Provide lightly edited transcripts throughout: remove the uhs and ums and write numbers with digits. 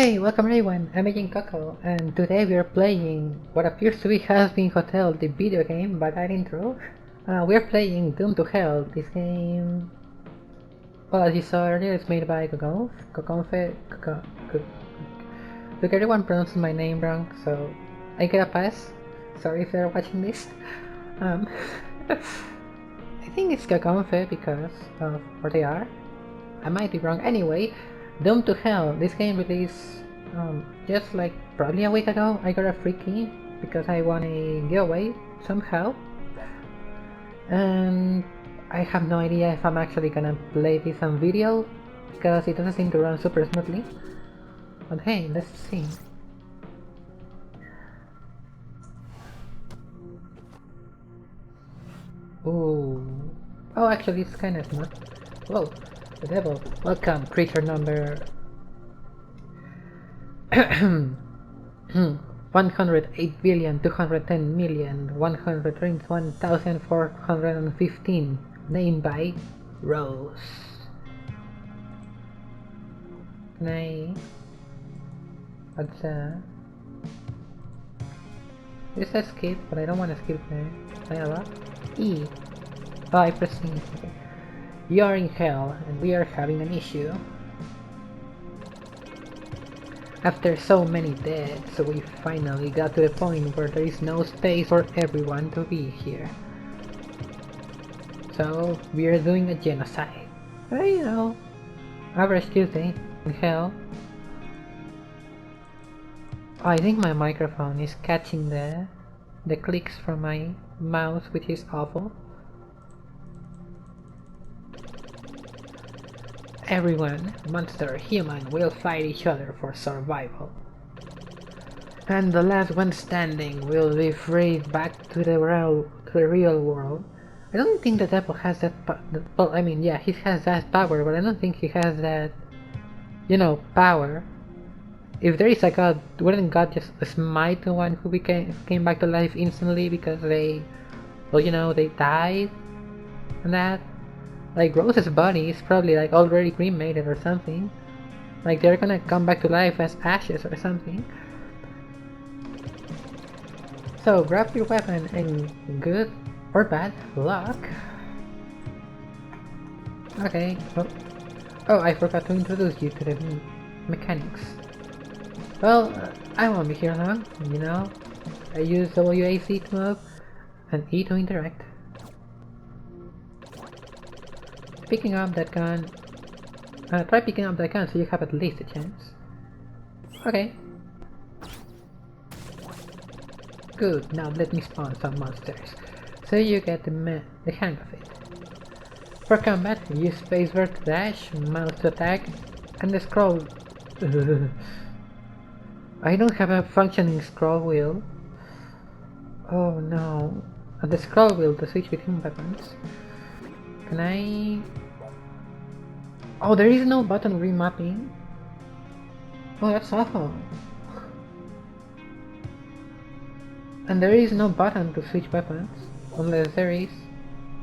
Hey, welcome everyone, I'm Agent Coco, and today we are playing what appears to be Has-Been Hotel, the video game, by that intro. We're playing Doom to Hell. This game, well, as you saw earlier, it's made by Coconfe. Look, everyone pronounces my name wrong, so I get a pass. Sorry if they're watching this. Um, I think it's Coconfe because of where they are. I might be wrong. Anyway, Doom to Hell. This game released just like probably a week ago. I got a free key because I won a giveaway somehow, and I have no idea if I'm actually gonna play this on video because it doesn't seem to run super smoothly. But hey, let's see. Ooh. Oh, actually, it's kind of smooth. Whoa, the devil. Welcome, creature number 108,210,131,415, named by Rose. Can I... What's It says skip, but I don't want to skip there. Can I allow? E. Oh, I press E. Okay. You are in hell, and we are having an issue. After so many deaths, we finally got to the point where there is no space for everyone to be here. So, we are doing a genocide. Well, you know, average Tuesday in hell. Oh, I think my microphone is catching the clicks from my mouse, which is awful. Everyone, monster, human, will fight each other for survival. And the last one standing will be freed back to the real world. I don't think the devil has that well, I mean, yeah, he has that power, but I don't think he has that, you know, power. If there is a god, wouldn't God just smite the one who came back to life instantly because they, well, you know, they died? And that? Like, Rose's body is probably like already cremated or something. Like, they're gonna come back to life as ashes or something. So, grab your weapon and good or bad luck. Okay. Oh, I forgot to introduce you to the mechanics. Well, I won't be here long, you know. I use WAC to move and E to interact. Picking up that gun. Try picking up that gun so you have at least a chance. Okay. Good, now let me spawn some monsters, so you get the hang of it. For combat, use spacebar to dash, mouse to attack, and the scroll... I don't have a functioning scroll wheel. Oh no. And the scroll wheel to switch between weapons. Can I... Oh, there is no button remapping. Oh, that's awful. And there is no button to switch weapons, unless there is.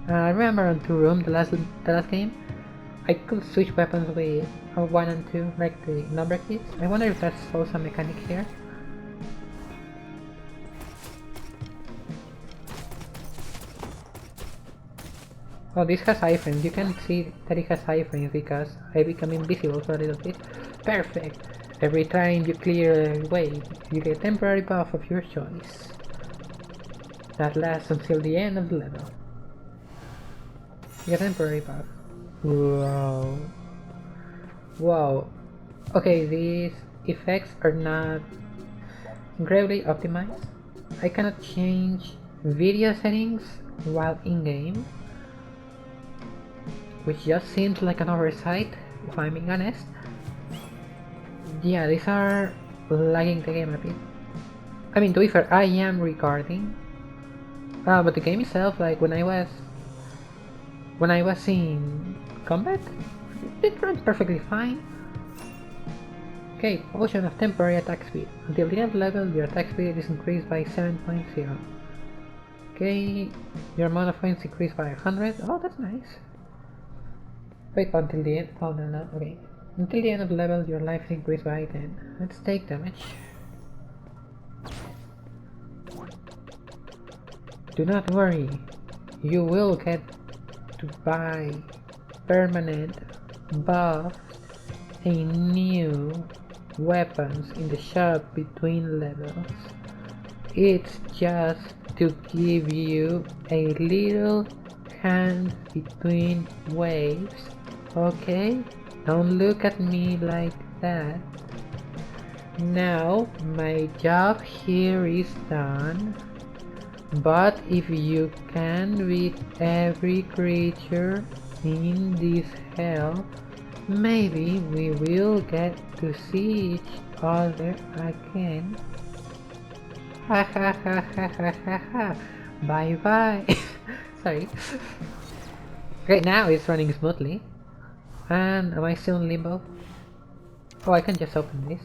I remember on 2 Room, the last game, I could switch weapons with 1 and 2, like the number keys. I wonder if that's also a mechanic here. Oh, this has iframes. You can see that it has iframes because I become invisible for a little bit. Perfect! Every time you clear a way, you get a temporary buff of your choice. That lasts until the end of the level. You get a temporary buff. Wow. Wow. Okay, these effects are not incredibly optimized. I cannot change video settings while in-game, which just seems like an oversight, if I'm being honest. Yeah, these are lagging the game a bit. I mean, to be fair, I am recording, but the game itself, like when I was in combat, it runs perfectly fine. Okay, potion of temporary attack speed. Until the end level, your attack speed is increased by 7.0. Okay, your mana points increased by 100. Oh, that's nice. Wait until the end. Oh no, okay. Until the end of the level, your life is increased by 10. Let's take damage. Do not worry, you will get to buy permanent buffs and new weapons in the shop between levels. It's just to give you a little hand between waves, okay? Don't look at me like that. Now my job here is done. But if you can beat every creature in this hell, maybe we will get to see each other again. Ha ha ha ha ha ha ha. Bye bye. Sorry. Right now it's running smoothly. And am I still in limbo? Oh, I can just open this.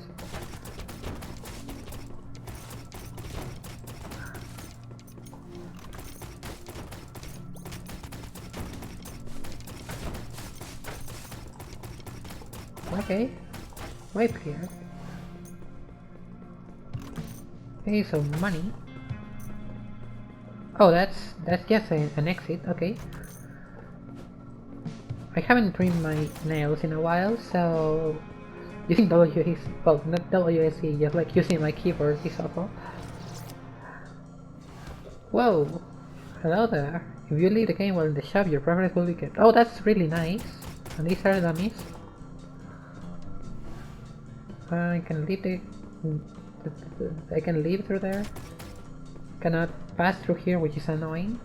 Okay, wait here. Okay, so money. Oh, that's just an exit. Okay. I haven't trimmed my nails in a while, so using WS, well, not WSC, just like using my keyboard is awful. Whoa! Hello there. If you leave the game while in the shop, your progress will be kept. Oh, that's really nice. And these are dummies. I can leave I can leave through there. Cannot pass through here, which is annoying.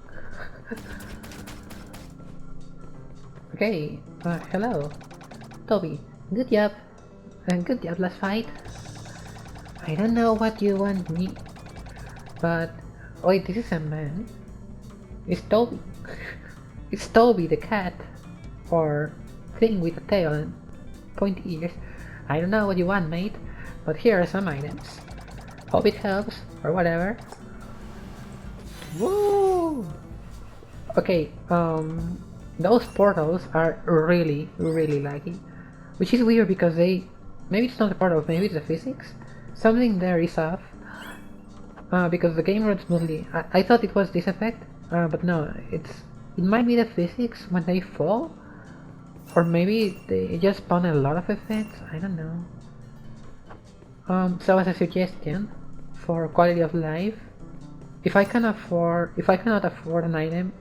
Okay, hello. Toby, good job. Good job last fight. I don't know what you want me, but... Wait, this is a man? It's Toby. It's Toby the cat. Or thing with a tail and pointy ears. I don't know what you want, mate, but here are some items. Hope it helps, or whatever. Woo! Okay, those portals are really laggy. Which is weird because maybe it's not the portals, maybe it's the physics. Something there is off. Because the game runs smoothly. I thought it was this effect, but no, it might be the physics when they fall. Or maybe they just spawn a lot of effects, I don't know. So as a suggestion for quality of life, if I cannot afford an item,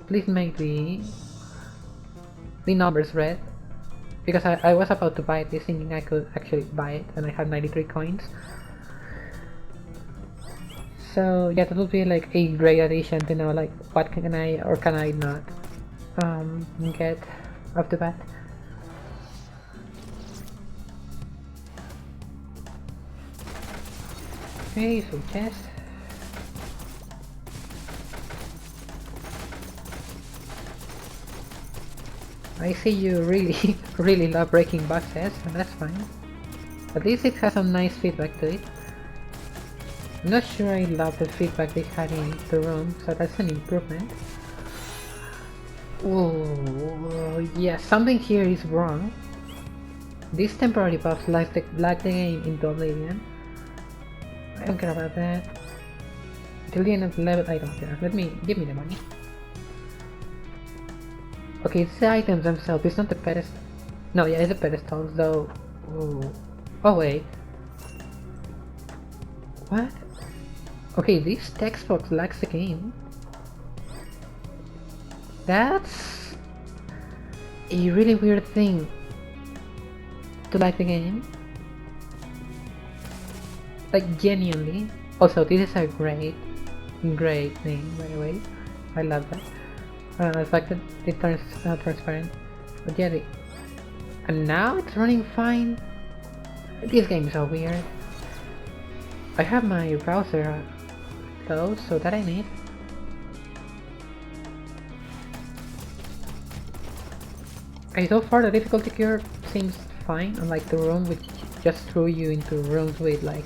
please make the numbers red. Because I was about to buy this thinking I could actually buy it, and I have 93 coins. So yeah, that would be like a great addition to know like what can I or can I not get off the bat. Okay, so chest. I see you really love breaking boxes, and that's fine. At least it has some nice feedback to it. I'm not sure I love the feedback they had in the room, so that's an improvement. Oh, yeah, something here is wrong. These temporary buffs lag the game into oblivion. I don't care about that. Till the end of the level, I don't care. Give me the money. Okay, it's the items themselves, it's not the pedestal. No, yeah, it's the pedestals though. Ooh. Oh wait. What? Okay, this text box lags the game. That's a really weird thing to like the game. Like genuinely. Also, this is a great thing, by the way. I love that. The fact that it turns transparent. But yeah, and now it's running fine. This game is so weird. I have my browser closed, so that I need. Okay, so far the difficulty curve seems fine, unlike the room which just threw you into rooms with like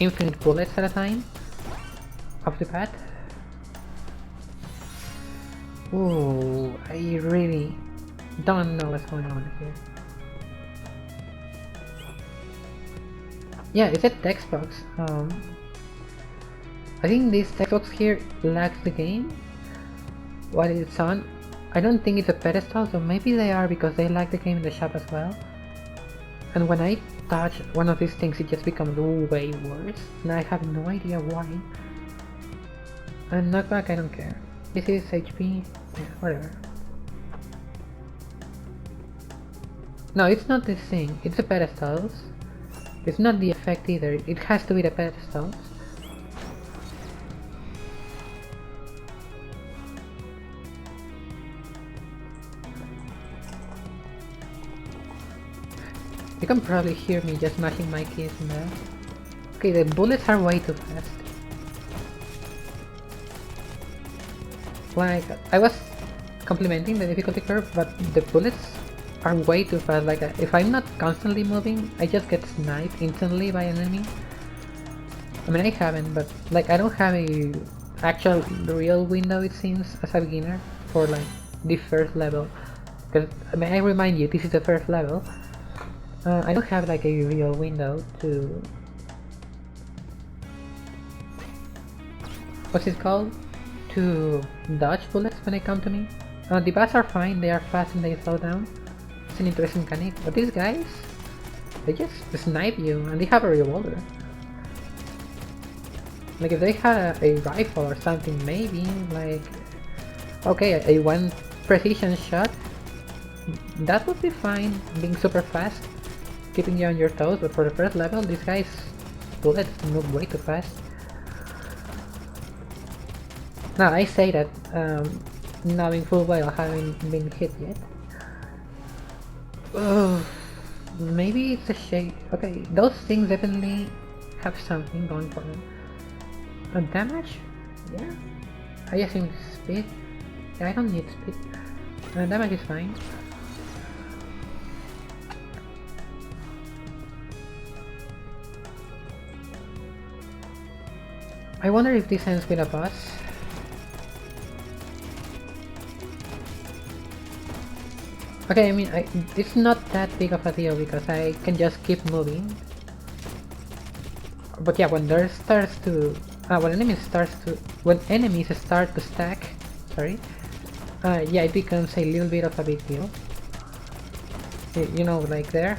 infinite bullets at a time off the bat. Ooh, I really don't know what's going on here. Yeah, it's a text box. I think this text box here lags the game while it's on. I don't think it's a pedestal, so maybe they are because they lag the game in the shop as well. And when I touch one of these things, it just becomes way worse, and I have no idea why. And knockback, I don't care. This is HP, yeah, whatever. No, it's not this thing, it's the pedestals. It's not the effect either, it has to be the pedestals. You can probably hear me just mashing my keys in there. Okay, the bullets are way too fast. Like, I was complimenting the difficulty curve, but the bullets are way too fast. Like, if I'm not constantly moving, I just get sniped instantly by an enemy. I mean, I haven't, but like, I don't have a actual real window, it seems, as a beginner for like the first level. Because, I mean, I remind you, this is the first level. I don't have like a real window to... what's it called? To dodge bullets when they come to me. The bats are fine, they are fast and they slow down. It's an interesting mechanic, but these guys, they just snipe you and they have a revolver. Like if they had a rifle or something, maybe, like... okay, a one precision shot, that would be fine, being super fast, keeping you on your toes, but for the first level, these guys' bullets move way too fast. Now, I say that, knowing full well I haven't been hit yet. Maybe it's a shade. Okay, those things definitely have something going for them. Damage? Yeah. I assume speed. Yeah, I don't need speed. Damage is fine. I wonder if this ends with a boss. Okay, I mean, it's not that big of a deal because I can just keep moving. But yeah, when there starts to... when enemies start to stack, sorry, yeah, it becomes a little bit of a big deal. You know, like there,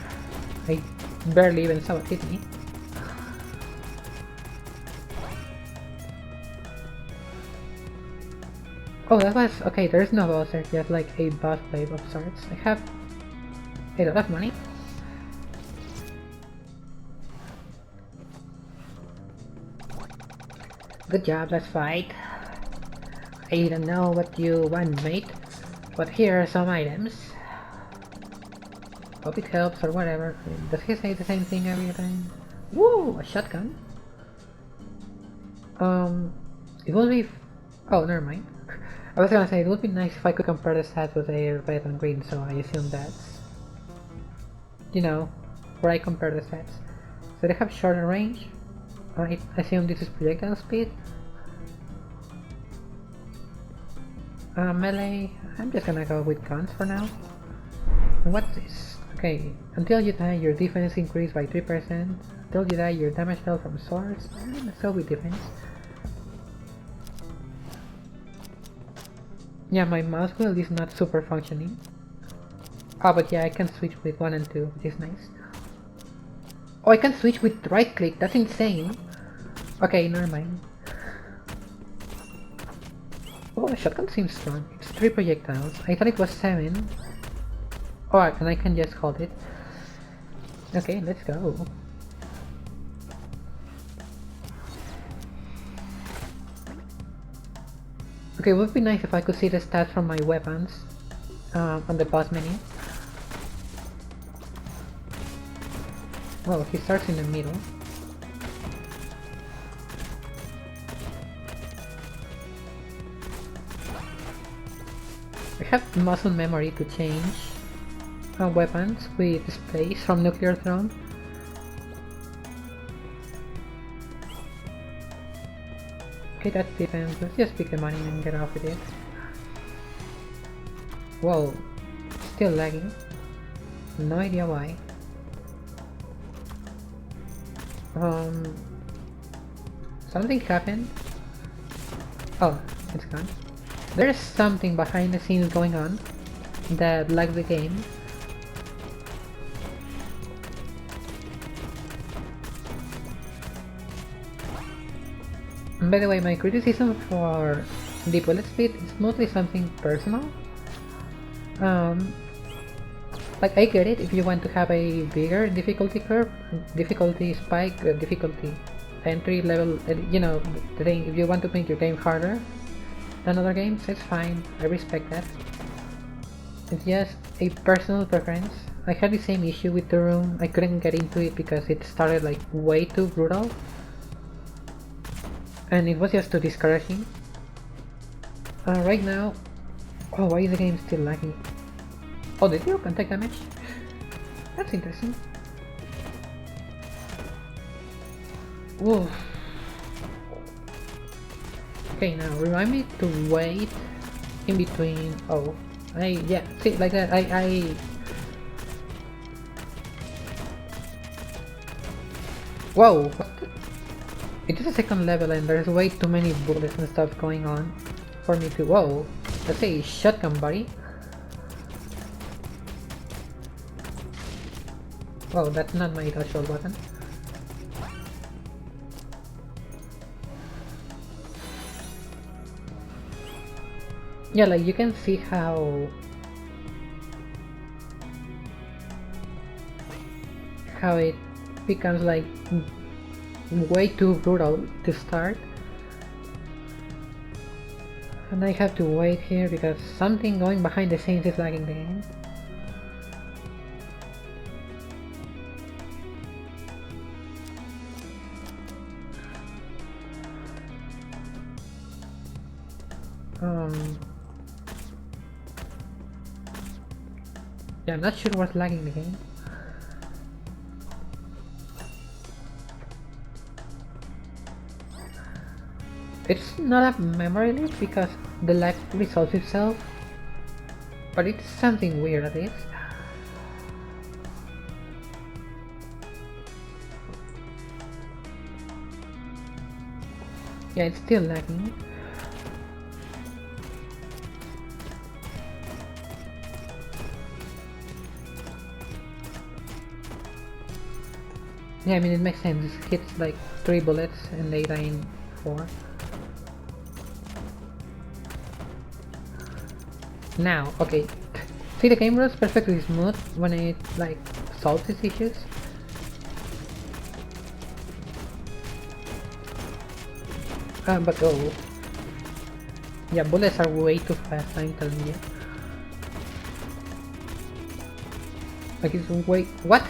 I barely even saw it hit me. Oh, that was... okay, there's no boss, there's just like a boss wave of sorts. I have a lot of money. Good job, let's fight. I don't know what you want, mate, but here are some items. Hope it helps or whatever. Does he say the same thing every time? Woo! A shotgun? It will be... oh, never mind. I was gonna say, it would be nice if I could compare the stats with a red and green, so I assume that's... you know, where I compare the stats. So they have shorter range. I assume this is projectile speed. Melee, I'm just gonna go with guns for now. And what's this? Okay, until you die your defense increased by 3%. Until you die your damage fell from swords. Let's go with defense. Yeah, my mouse wheel is not super functioning. Oh, but yeah, I can switch with 1 and 2, which is nice. Oh, I can switch with right click, that's insane. Okay, never mind. Oh, the shotgun seems strong. It's 3 projectiles. I thought it was 7. Oh, and I can just hold it. Okay, let's go. Okay, it would be nice if I could see the stats from my weapons on the boss menu. Well, he starts in the middle. I have muscle memory to change weapons with space from Nuclear Throne. Okay, that's defense. Let's just pick the money and get off with it. Whoa, still lagging. No idea why. Um, something happened. Oh, it's gone. There's something behind the scenes going on that lags the game. And by the way, my criticism for the bullet speed is mostly something personal. Um, like I get it if you want to have a bigger difficulty curve, difficulty spike, difficulty entry level, you know, the thing, if you want to make your game harder than other games, it's fine, I respect that. It's just a personal preference. I had the same issue with the room, I couldn't get into it because it started like way too brutal. And it was just too discouraging. Right now... Oh, why is the game still lagging? Oh, did you can take damage? That's interesting. Oof. Okay, now remind me to wait in between... Oh, yeah, see, like that, Whoa! It is a second level and there's way too many bullets and stuff going on for me to... Whoa! That's a shotgun, buddy. Whoa, that's not my actual weapon. Yeah, like you can see how it becomes like way too brutal to start. And I have to wait here because something going behind the scenes is lagging the game. Yeah, I'm not sure what's lagging the game. It's not a memory leak because the lag resolves itself, but it's something weird at least. Yeah, it's still lagging. Yeah, I mean it makes sense. It hits like 3 bullets and they die in 4. Now, okay. See, the game runs perfectly smooth when it like solves its issues. But oh. Yeah, bullets are way too fast, I'm telling you. Like it's way... What?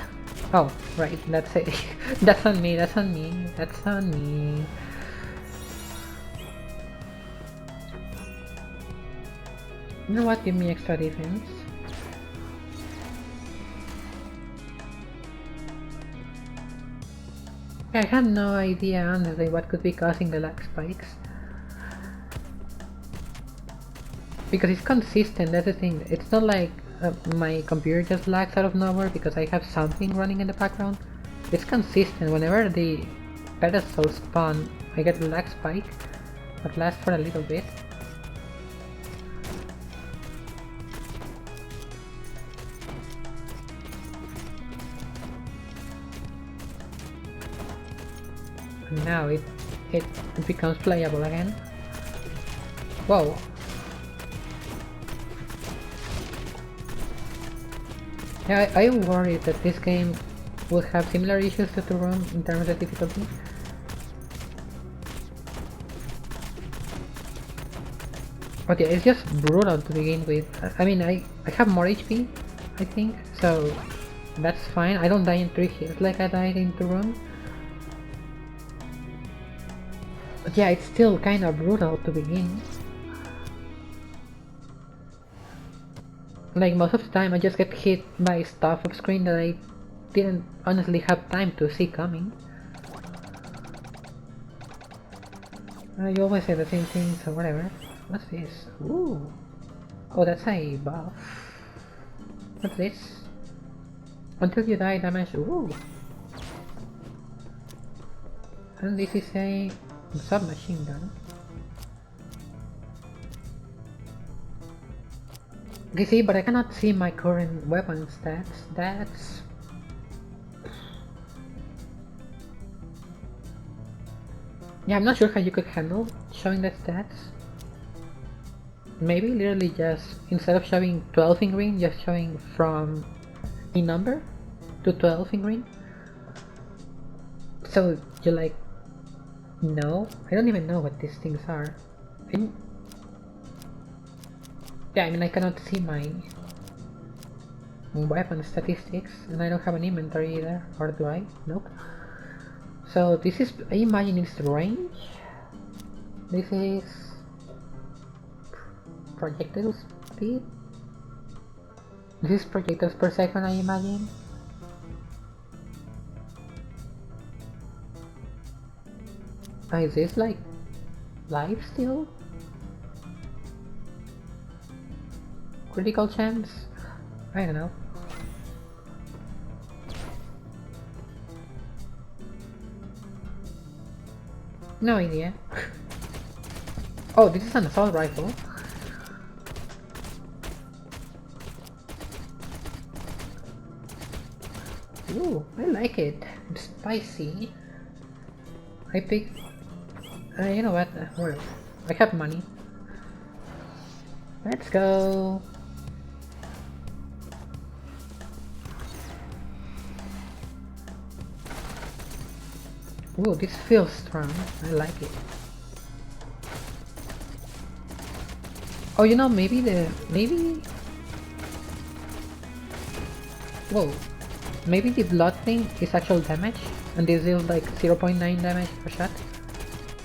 Oh, right, that's it. That's on me, that's on me, that's on me. You know what? Give me extra defense. I had no idea honestly what could be causing the lag spikes. Because it's consistent, that's the thing. It's not like my computer just lags out of nowhere because I have something running in the background. It's consistent. Whenever the pedestals spawn, I get the lag spike that lasts for a little bit. And now it becomes playable again. Whoa. Yeah, I worried that this game would have similar issues to the room in terms of difficulty. But yeah, it's just brutal to begin with. I mean, I have more HP, I think, so that's fine. I don't die in 3 hits like I died in the room. But yeah, it's still kind of brutal to begin. Like most of the time I just get hit by stuff off screen that I didn't honestly have time to see coming. You always say the same thing, so whatever. What's this? Ooh. Oh, that's a buff. What's this? Until you die damage. Ooh. And this is a submachine gun. You see, but I cannot see my current weapon stats. That's... Yeah, I'm not sure how you could handle showing the stats. Maybe literally just, instead of showing 12 in green, just showing from a number to 12 in green. So you're like, no, I don't even know what these things are. Yeah, I mean I cannot see my weapon statistics, and I don't have an inventory either, or do I? Nope. So this is, I imagine it's the range. This is projectile speed. This is projectiles per second, I imagine. Is this like life steal? Critical chance? I don't know. No idea. Oh, this is an assault rifle. Ooh, I like it. It's spicy. I picked... you know what? Well, I have money. Let's go. Ooh, this feels strong. I like it. Oh, you know, maybe whoa. Maybe the blood thing is actual damage, and this is like 0.9 damage per shot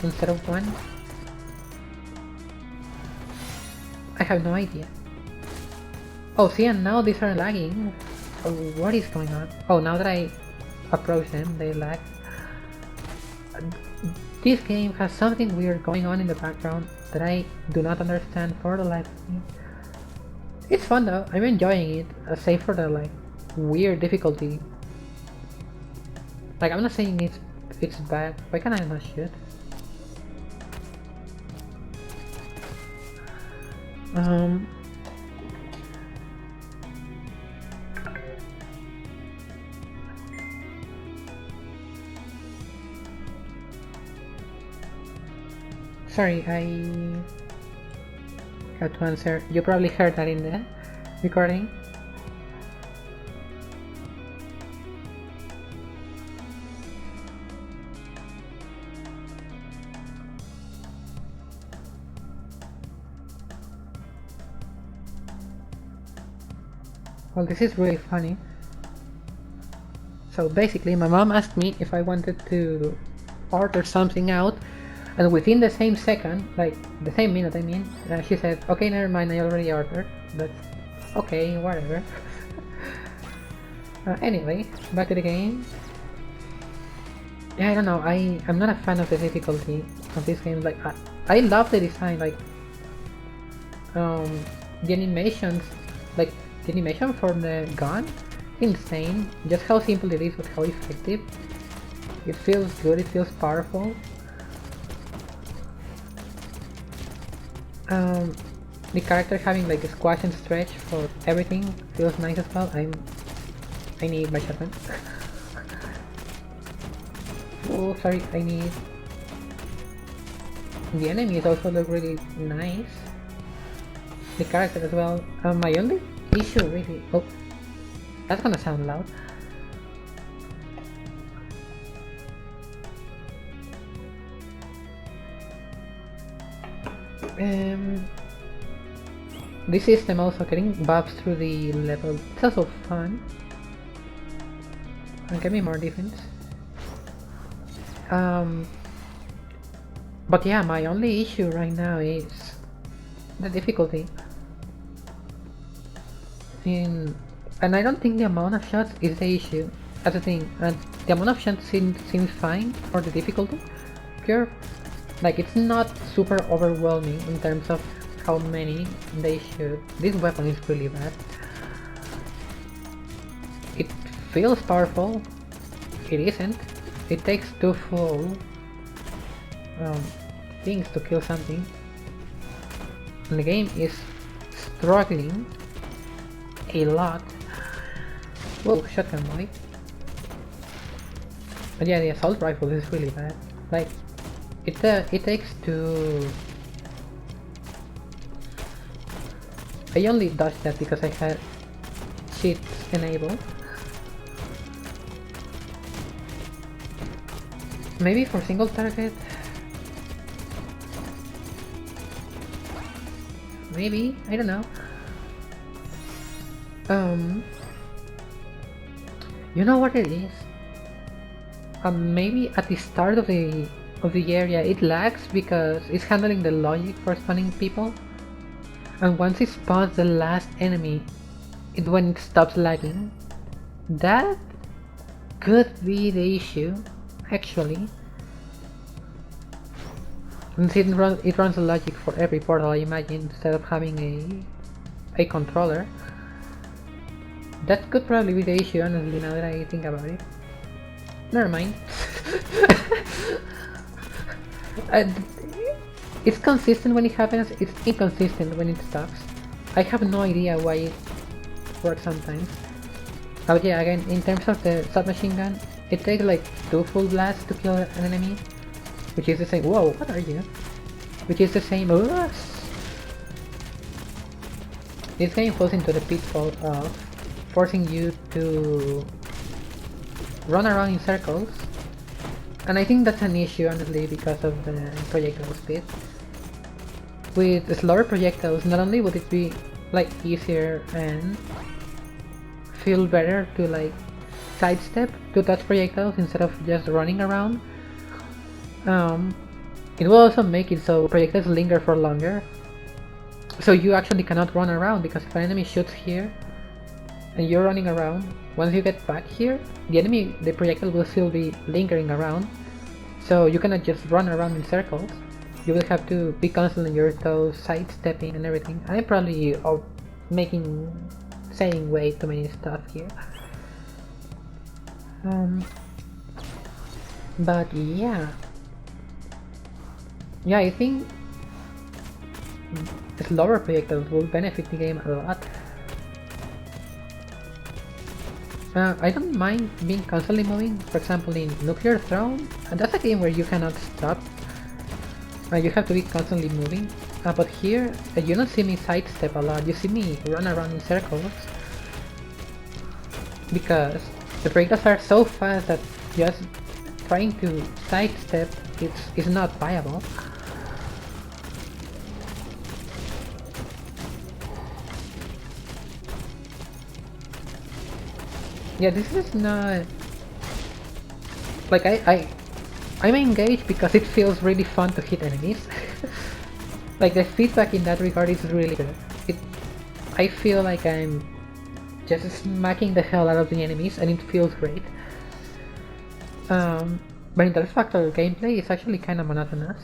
instead of 1. I have no idea. Oh, see, and now these are lagging. Oh, what is going on? Oh, now that I approach them, they lag. This game has something weird going on in the background that I do not understand for the life of me. It's fun though, I'm enjoying it, save for the like weird difficulty. Like, I'm not saying it's bad. Why can I not shoot? Sorry, I have to answer. You probably heard that in the recording. Well, this is really funny. So basically, my mom asked me if I wanted to order something out, and within the same second, like the same minute I mean, she said, okay, never mind, I already ordered. But okay, whatever. Anyway, back to the game. Yeah, I don't know, I'm not a fan of the difficulty of this game. Like, I love the design, like the animations, like the animation for the gun, insane. Just how simple it is, but how effective. It feels good, it feels powerful. The character having like a squash and stretch for everything feels nice as well. I need my shotgun. Oh, sorry, I need... The enemies also look really nice. The character as well. My only issue really... Oh, that's gonna sound loud. This system also getting buffs through the level. It's also fun. And give me more defense. But yeah, my only issue right now is the difficulty. And I don't think the amount of shots is the issue. That's the thing. And the amount of shots seems fine for the difficulty. Pure, like, it's not super overwhelming in terms of how many they shoot. This weapon is really bad. It feels powerful. It isn't. It takes 2 full things to kill something, and the game is struggling a lot. Whoa, shotgun boy. But yeah, the assault rifle is really bad. Like, it takes to... I only dodged that because I had cheats enabled. Maybe for single target? Maybe, I don't know. You know what it is? Maybe at the start of the area it lags because it's handling the logic for spawning people, and once it spawns the last enemy, when it stops lagging. That could be the issue, actually. And it runs the logic for every portal, I imagine, instead of having a controller. That could probably be the issue, honestly, now that I think about it. Never mind. It's consistent when it happens, it's inconsistent when it stops. I have no idea why it works sometimes. But yeah, again, in terms of the submachine gun, it takes like 2 full blasts to kill an enemy, which is the same. Whoa, what are you? Which is the same. This game falls into the pitfall of forcing you to run around in circles, and I think that's an issue, honestly, because of the projectile speed. With slower projectiles, not only would it be like easier and feel better to like sidestep to touch projectiles instead of just running around, it will also make it so projectiles linger for longer, so you actually cannot run around, because if an enemy shoots here and you're running around, once you get back here, the projectile will still be lingering around, so you cannot just run around in circles. You will have to be constantly on your toes, sidestepping and everything. I'm probably saying way too many stuff here. But yeah, I think slower projectiles will benefit the game a lot. I don't mind being constantly moving. For example, in Nuclear Throne, that's a game where you cannot stop. You have to be constantly moving. But here, you don't see me sidestep a lot. You see me run around in circles, because the breakdowns are so fast that just trying to sidestep is not viable. Yeah, this is not... Like, I'm engaged because it feels really fun to hit enemies. Like, the feedback in that regard is really good. I feel like I'm just smacking the hell out of the enemies, and it feels great. But in terms of actual gameplay, it's actually kind of monotonous.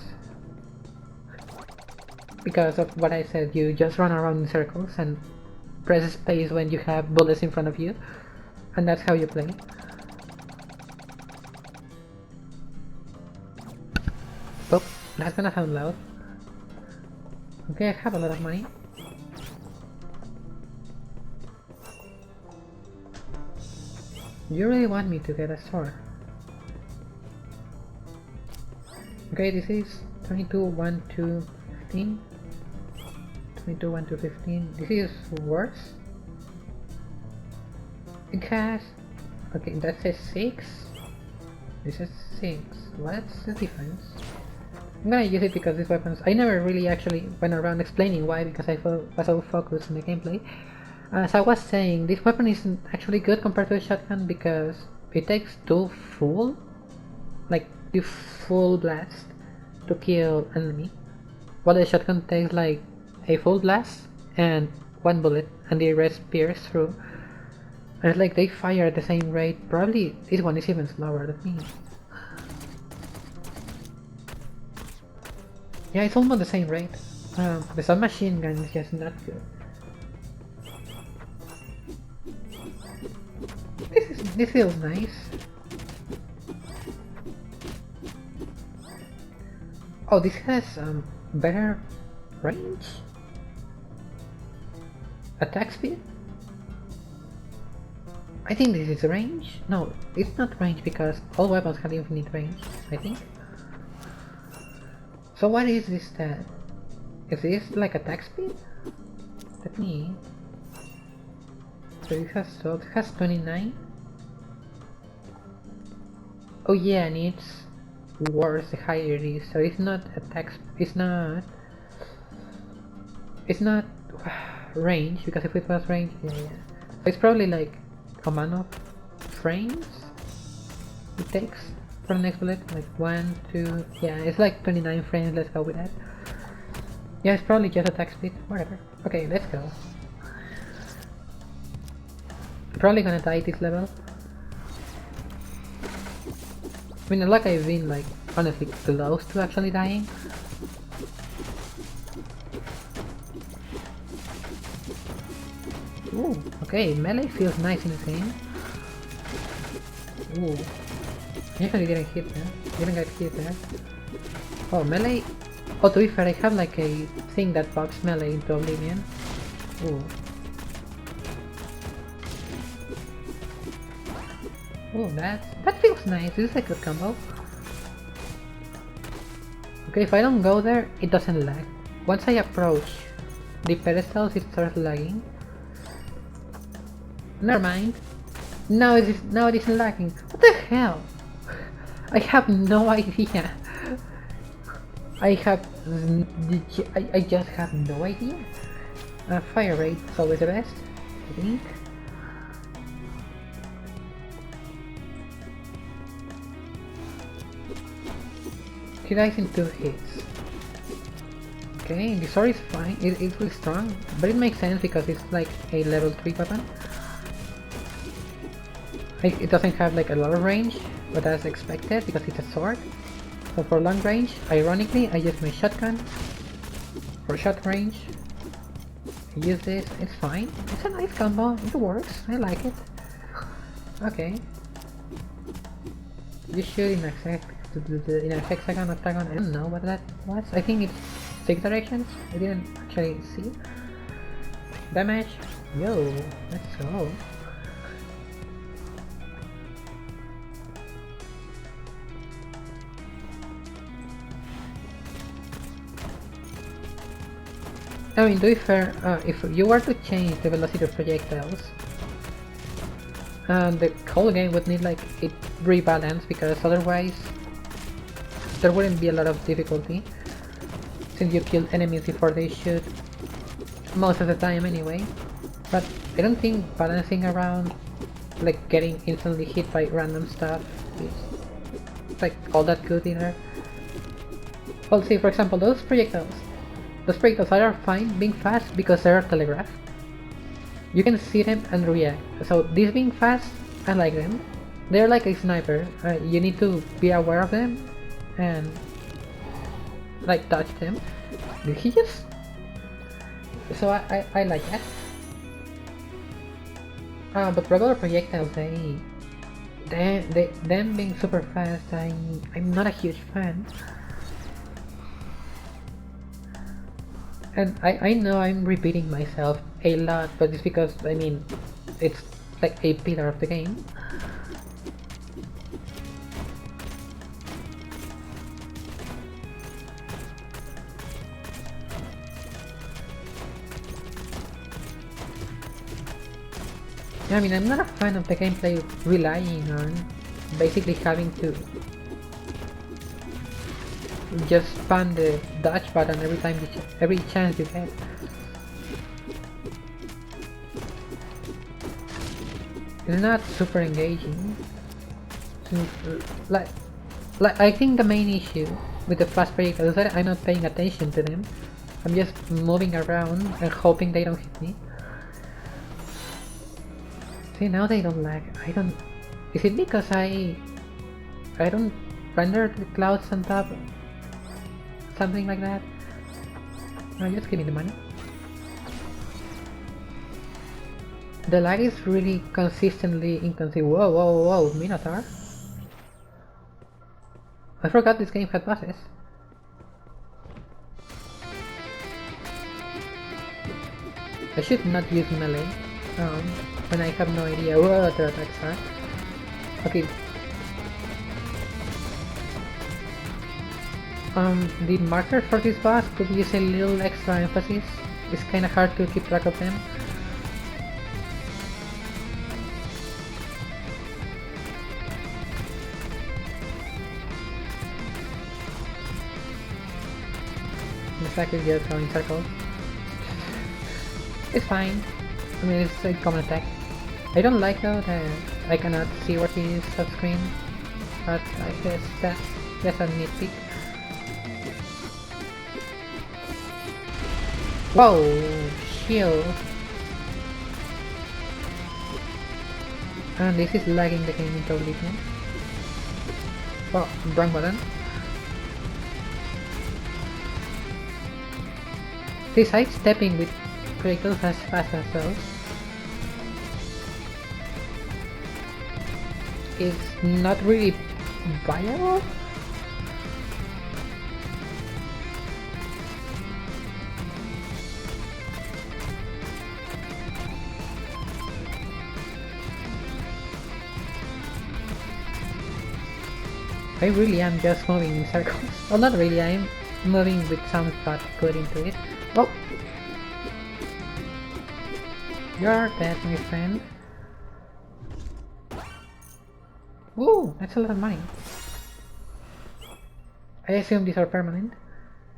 Because of what I said, you just run around in circles and press space when you have bullets in front of you. And that's how you play. Oh, that's gonna sound loud. Okay, I have a lot of money. You really want me to get a sword? Okay, this is 22, 1, 2, 15. 22, 1, 2, 15. This is worse. It has... Okay, that says 6. This is 6. What's the difference? I'm gonna use it because these weapons... I never really actually went around explaining why, because I was so focused on the gameplay. As I was saying, this weapon isn't actually good compared to a shotgun because it takes 2 full blast to kill enemy, while the shotgun takes like a full blast and 1 bullet and the rest pierce through. And it's like they fire at the same rate. Probably this one is even slower than me. Yeah, it's almost the same rate. The submachine gun is just not good. This feels nice. Oh, this has better range? Attack speed? I think this is range? No, it's not range because all weapons have infinite range, I think. So what is this stat? Is this like attack speed? Let me... So it has 29? Oh yeah, and it's worse the higher it is, so it's not attack... It's not range, because if it was range, yeah. So it's probably like amount of frames it takes for the next bullet, like 1, 2, yeah, it's like 29 frames, let's go with that. Yeah, it's probably just attack speed, whatever. Okay, let's go. Probably gonna die this level. I mean, like I've been like honestly close to actually dying. Ooh, okay, melee feels nice in this game. Ooh, I actually didn't hit there. Didn't get hit there. Oh, melee. Oh, to be fair, I have like a thing that pops melee into oblivion. Ooh. Oh, that feels nice. This is like a combo. Okay, if I don't go there, it doesn't lag. Once I approach the pedestals, it starts lagging. Never mind. Now it isn't lagging. What the hell? I have no idea. I just have no idea. Fire rate is always the best, I think. He dies in 2 hits. Okay, the sword is fine, it's really strong, but it makes sense because it's like a level 3 weapon. It doesn't have like a lot of range, but as expected because it's a sword. So for long range, ironically, I use my shotgun. For short range, I use this, it's fine. It's a nice combo, it works, I like it. Okay. You shoot in a hexagon, octagon, I don't know what that was. I think it's 6 directions, I didn't actually see. Damage, yo, let's go. I mean, to be fair, if you were to change the velocity of projectiles, the whole game would need like a rebalance because otherwise there wouldn't be a lot of difficulty since you kill enemies before they shoot most of the time anyway. But I don't think balancing around like getting instantly hit by random stuff is like all that good either. Well, see, for example, those projectiles are fine being fast because they are telegraphed. You can see them and react. So these being fast, I like them. They're like a sniper. You need to be aware of them and like touch them. Did he just? So I like that. But regular projectiles, them being super fast, I'm not a huge fan. And I know I'm repeating myself a lot, but it's because, I mean, it's like a pillar of the game. I mean, I'm not a fan of the gameplay relying on basically having to just spam the dodge button every chance you get. It's not super engaging. Like I think the main issue with the fast projectiles is that I'm not paying attention to them. I'm just moving around and hoping they don't hit me. See, now they don't lag. I don't... Is it because I don't render the clouds on top? Something like that? No, just give me the money. The lag is really consistently inconsistent. Whoa, whoa, whoa, Minotaur. I forgot this game had bosses. I should not use melee when I have no idea what their attacks are. Okay. The markers for this boss could use a little extra emphasis. It's kinda hard to keep track of them. It's like it's just going circles. It's fine. I mean, it's a common attack. I don't like though that I cannot see what he is off screen, but I guess that's a nitpick. Whoa! Shield! And this is lagging the game into oblivion. Oh, wrong button. This sidestepping with criticals as fast as those is not really viable. I really am just moving in circles. Well, not really, I'm moving with some thought put into it. Oh! You're dead, my friend. Woo! That's a lot of money. I assume these are permanent.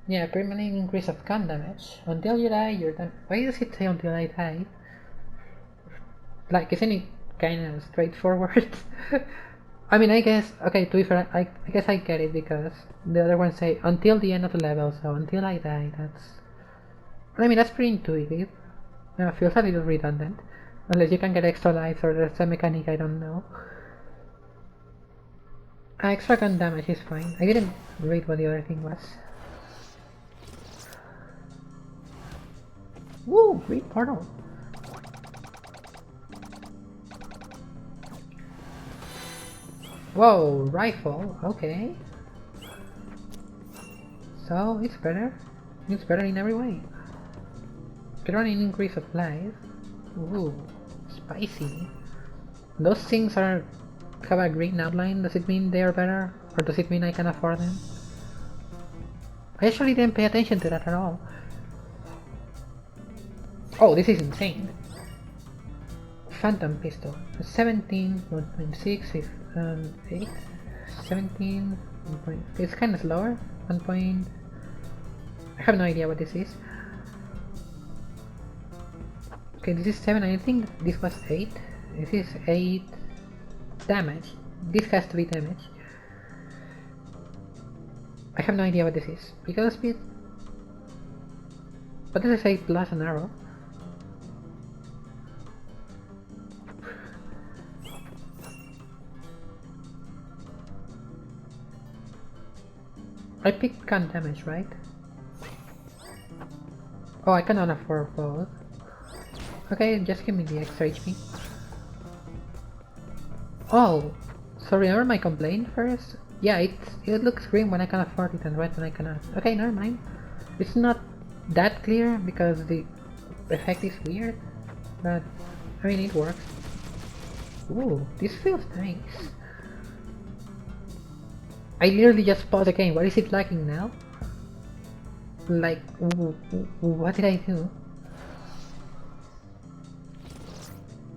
Yeah, permanent increase of gun damage. Until you die, you're done. Why does it say until I die? Like, isn't it kinda straightforward? I mean, I guess, okay, to be fair, I guess I get it because the other ones say until the end of the level, so until I die, that's... I mean, that's pretty intuitive. Feels a little redundant. Unless you can get extra lives or there's a mechanic I don't know. Extra gun damage is fine. I didn't read what the other thing was. Woo! Green portal! Whoa! Rifle! Okay. So, it's better. It's better in every way. Get on an increase of life. Ooh, spicy. Those things have a green outline. Does it mean they are better? Or does it mean I can afford them? I actually didn't pay attention to that at all. Oh, this is insane. Phantom pistol. 17, 1.6, if 8, 17, 1. It's kind of slower. 1 point. I have no idea what this is. Okay, this is 7, I think this was 8. This is 8 damage. This has to be damage. I have no idea what this is. Because speed. What does it say plus an arrow? I picked gun damage, right? Oh, I cannot afford both. Okay, just give me the extra HP. Oh, so remember my complaint first? Yeah, it looks green when I can afford it and red when I cannot. Okay, never mind. It's not that clear because the effect is weird, but I mean it works. Ooh, this feels nice. I literally just paused the game. What is it lagging now? Like, what did I do?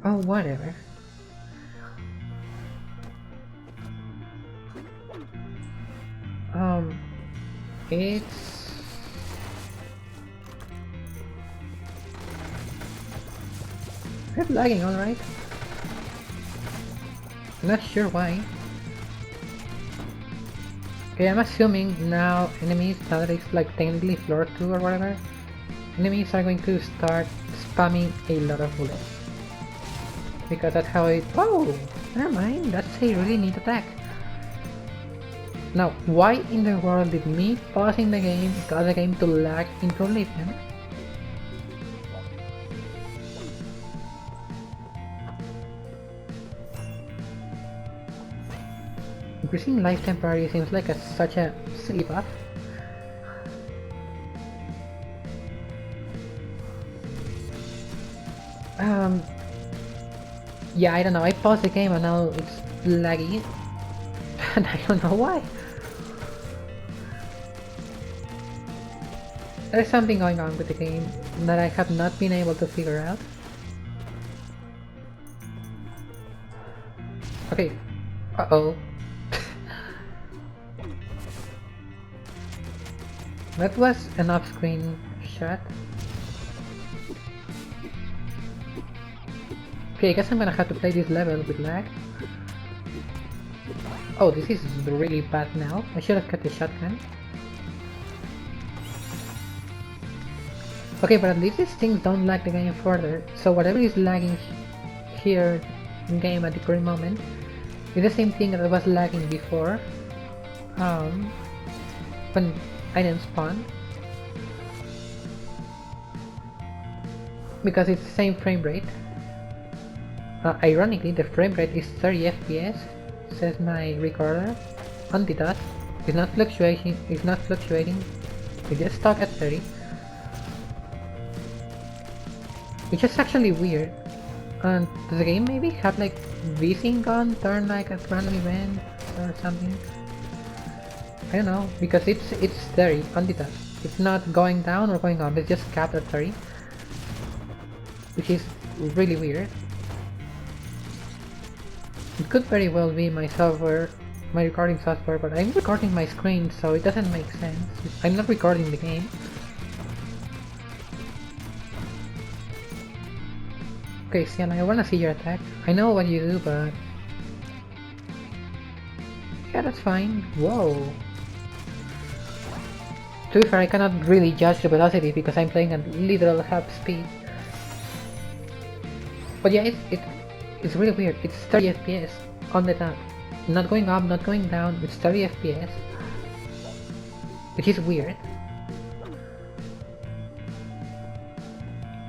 Oh, whatever. It's lagging, alright. Not sure why. Okay, I'm assuming now enemies, now that it's like technically floor 2 or whatever, enemies are going to start spamming a lot of bullets. Because that's how it... Oh! Never mind, that's a really neat attack. Now, why in the world did me pausing the game cause the game to lag into oblivion? Increasing life temporarily seems like such a silly buff. Um, yeah, I don't know. I paused the game and now it's laggy, and I don't know why. There's something going on with the game that I have not been able to figure out. Okay. Uh-oh. That was an off-screen shot. Okay, I guess I'm gonna have to play this level with lag. Oh, this is really bad now. I should have cut the shotgun. Okay, but at least these things don't lag the game further, so whatever is lagging here in game at the current moment is the same thing that was lagging before, when I didn't spawn, because it's the same frame rate. Ironically, the frame rate is 30 FPS, says my recorder. Untitled, it's not fluctuating, it's just stuck at 30. Which is actually weird. Does the game maybe have like VSync on, turn like a random event or something? I don't know, because it's 30 Untitled. It's not going down or going up, it's just capped at 30. Which is really weird. It could very well be my software, my recording software, but I'm recording my screen, so it doesn't make sense. I'm not recording the game. Okay, Sienna, I wanna see your attack. I know what you do, but... yeah, that's fine. Whoa! To be fair, I cannot really judge the velocity because I'm playing at literal half speed. But yeah, it's really weird. It's 30 FPS on the top. Not going up, not going down, it's 30 FPS. Which is weird.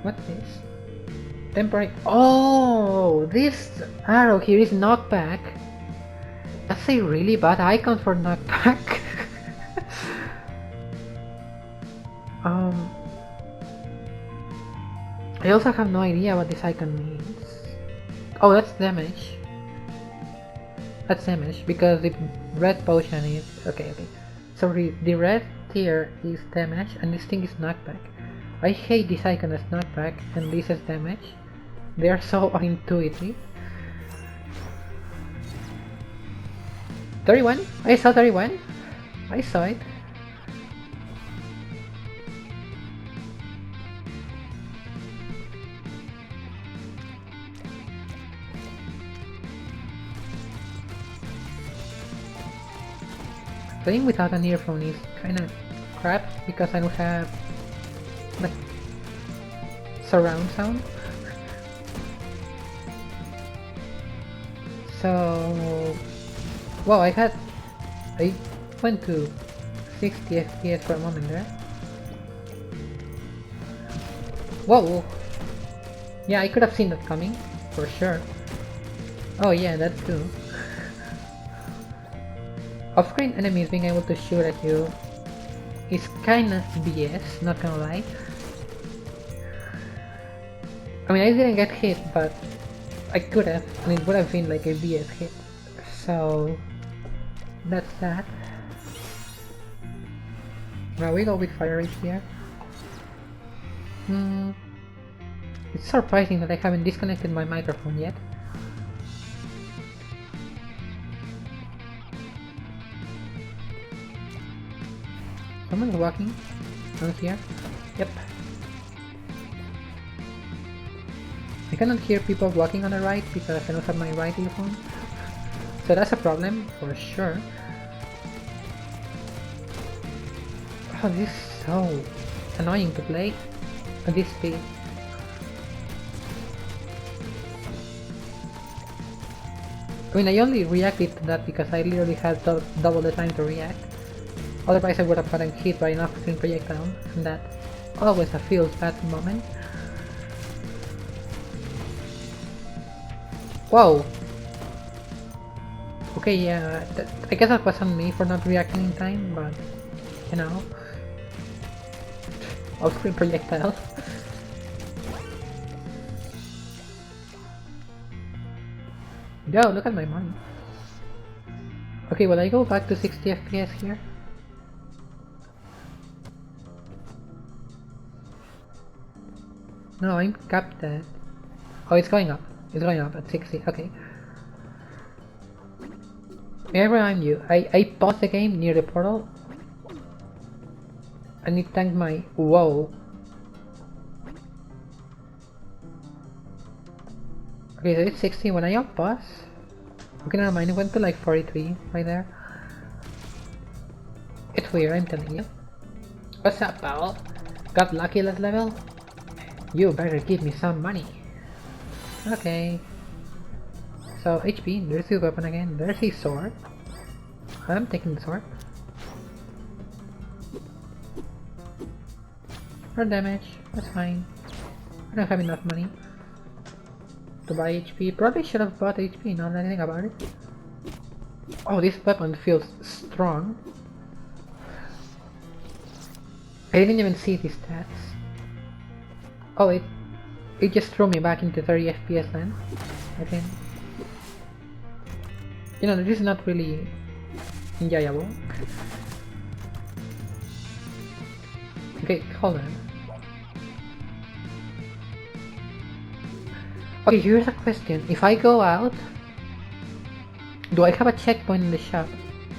What is? Temporary. Oh, this arrow here is knockback. That's a really bad icon for knockback. I also have no idea what this icon means. Oh, that's damage. That's damage because the red potion is okay. So the red tier is damage, and this thing is knockback. I hate this icon as knockback and this as damage. They are so unintuitive. 31? I saw 31. I saw it. Playing without an earphone is kinda crap because I don't have like surround sound. So, wow, I went to 60 FPS for a moment there. Whoa! Yeah, I could have seen that coming, for sure. Oh yeah, that too. Off-screen enemies being able to shoot at you is kinda BS, not gonna lie. I mean, I didn't get hit, but I could have, and it would have been like a BS hit. So, that's that. Now we go with fire rate here. It's surprising that I haven't disconnected my microphone yet. Someone's walking down here. Yep. I cannot hear people walking on the right because I don't have my right earphone. So that's a problem for sure. Oh, this is so annoying to play at this speed. I mean, I only reacted to that because I literally had double the time to react. Otherwise I would have gotten hit by an off-screen projectile, and that always feels bad moment. Whoa! Okay, yeah, I guess that was on me for not reacting in time, but, you know. Off-screen projectile. Yo, look at my money. Okay, will I go back to 60 FPS here? No, I'm capped at... Oh, it's going up. It's going up at 60, okay. May I remind you, I paused the game near the portal and it tanked my... Whoa. Okay, so it's 60 when I pause. Okay, never mind, it went to like 43 right there. It's weird, I'm telling you. What's up, pal? Got lucky last level? You better give me some money. Okay. So, HP, there's his weapon again, there's his sword. I'm taking the sword. For damage, that's fine. I don't have enough money to buy HP. Probably should have bought HP, now that I think about it. Oh, this weapon feels strong. I didn't even see these stats. Oh, it just threw me back into 30 FPS then, I think. You know, this is not really enjoyable. Okay, hold on. Okay, here's a question. If I go out, do I have a checkpoint in the shop?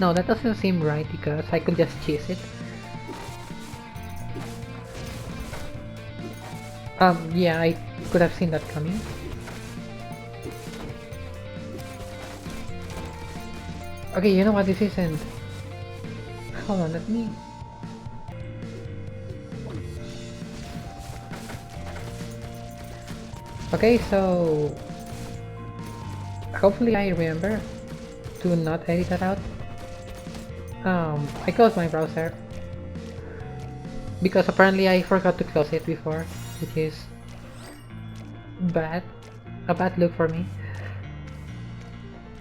No, that doesn't seem right because I could just cheese it. Yeah, I could have seen that coming. Okay, you know what, this isn't... Hold on, let me... Okay, so... Hopefully I remember to not edit that out. I closed my browser. Because apparently I forgot to close it before, which is... bad. A bad look for me.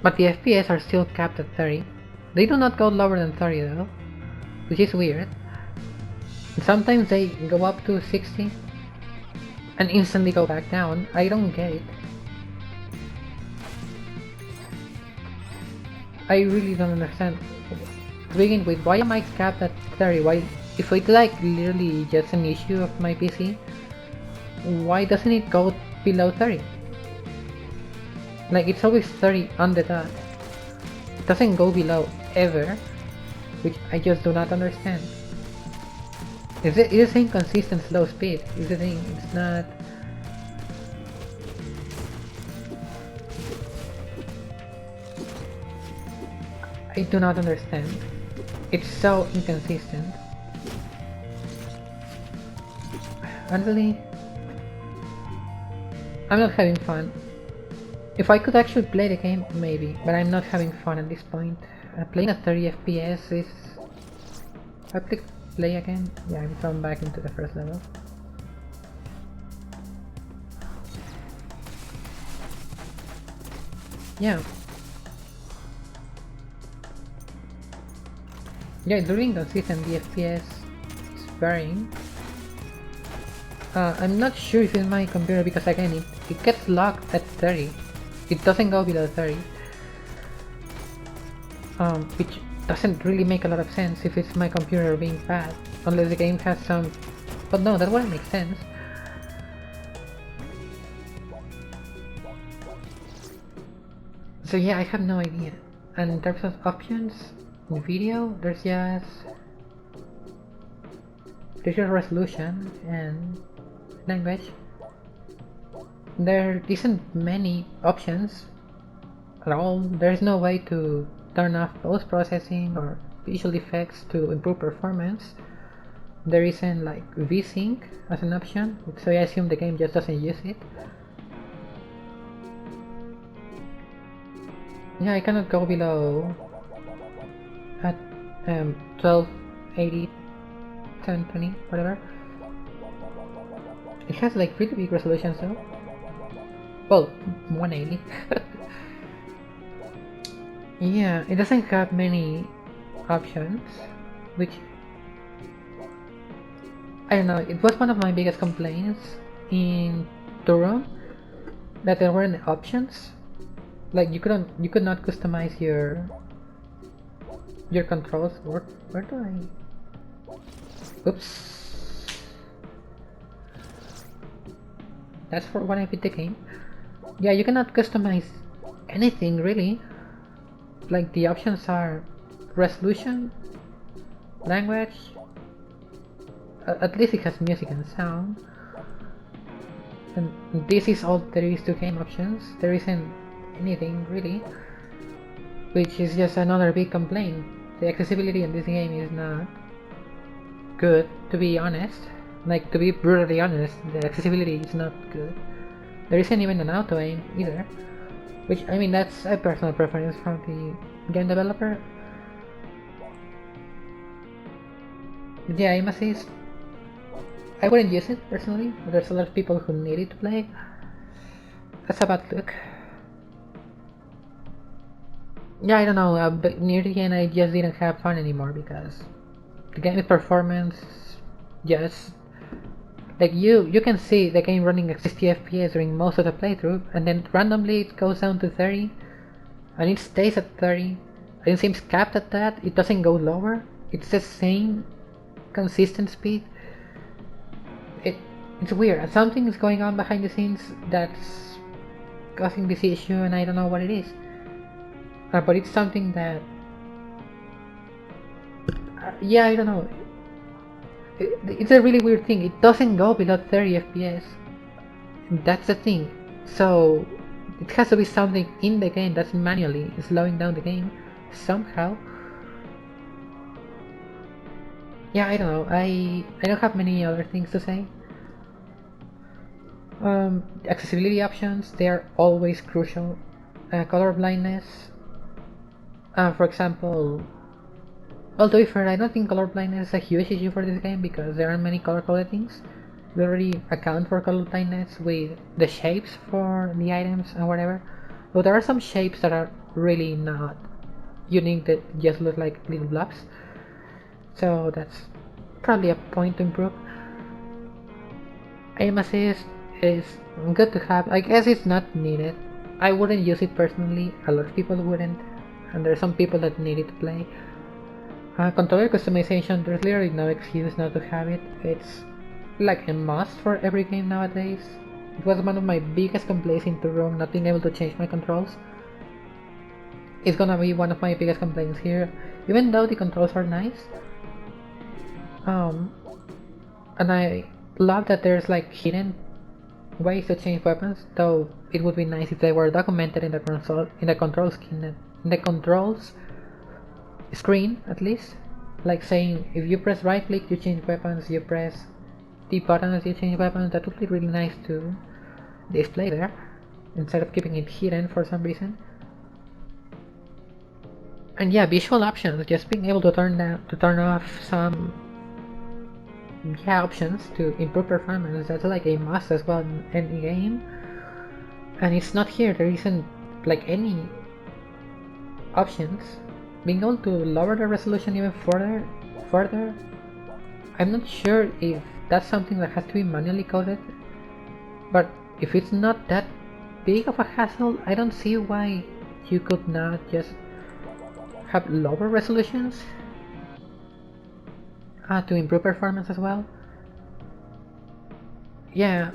But the FPS are still capped at 30. They do not go lower than 30 though, which is weird. Sometimes they go up to 60 and instantly go back down. I don't get it. I really don't understand. To begin with, why am I capped at 30? Why, if it's like literally just an issue of my PC, why doesn't it go below 30? Like, it's always 30 on the dot. It doesn't go below ever, which I just do not understand. It is inconsistent slow speed, is the thing. It's not... I do not understand. It's so inconsistent. Honestly, I'm not having fun. If I could actually play the game, maybe, but I'm not having fun at this point. Playing at 30 FPS is... I click play again. Yeah, I'm thrown back into the first level. Yeah. Yeah, it's really inconsistent. The FPS is varying. I'm not sure if it's my computer because again, it gets locked at 30. It doesn't go below 30. Which doesn't really make a lot of sense if it's my computer being bad. Unless the game has some... But no, that wouldn't make sense. So yeah, I have no idea. And in terms of options, in video, there's just resolution and language. There isn't many options at all. There's no way to turn off post-processing or visual effects to improve performance. There isn't like VSync as an option, so I assume the game just doesn't use it. Yeah, I cannot go below at 1280, 720, whatever. It has like pretty big resolutions though. Well, 180. Yeah, it doesn't have many options, which I don't know, it was one of my biggest complaints in Turon, that there weren't options. Like you could not customize your controls. Where do I? Oops. That's for when I beat the game. Yeah, you cannot customize anything really. Like the options are resolution, language. At least it has music and sound. And this is all there is to game options. There isn't anything really, which is just another big complaint. The accessibility in this game is not good, to be honest. Like, to be brutally honest, the accessibility is not good. There isn't even an auto aim either, which, I mean, that's a personal preference from the game developer. Yeah, aim assist, I wouldn't use it personally, but there's a lot of people who need it to play. That's a bad look. Yeah, I don't know, but near the end I just didn't have fun anymore because the game's performance just... Like, you can see the game running at 60 FPS during most of the playthrough, and then randomly it goes down to 30, and it stays at 30, and it seems capped at that, it doesn't go lower, it's the same consistent speed. It's weird, something is going on behind the scenes that's causing this issue, and I don't know what it is. But it's something that... yeah, I don't know. It's a really weird thing. It doesn't go below 30 FPS. That's the thing. So it has to be something in the game that's manually slowing down the game somehow. Yeah, I don't know. I don't have many other things to say. Accessibility options, they are always crucial. Color blindness. For example, well, to be fair, I don't think color blindness is a huge issue for this game because there are many color-coded things. We already account for color blindness with the shapes for the items and whatever. But there are some shapes that are really not unique, that just look like little blobs. So that's probably a point to improve. Aim assist is good to have. I guess it's not needed. I wouldn't use it personally, a lot of people wouldn't, and there are some people that need it to play. Controller customization, there's literally no excuse not to have it. It's like a must for every game nowadays. It was one of my biggest complaints into Room, not being able to change my controls. It's gonna be one of my biggest complaints here, even though the controls are nice. And I love that there's like hidden ways to change weapons, though it would be nice if they were documented in the controls screen at least, like saying if you press right click you change weapons, you press the button as you change weapons. That would be really nice to display there instead of keeping it hidden for some reason. And yeah, visual options, just being able to turn off some options to improve performance, that's like a must as well in any game. And it's not here, there isn't like any options. Being able to lower the resolution even further, I'm not sure if that's something that has to be manually coded, but if it's not that big of a hassle, I don't see why you could not just have lower resolutions to improve performance as well. Yeah,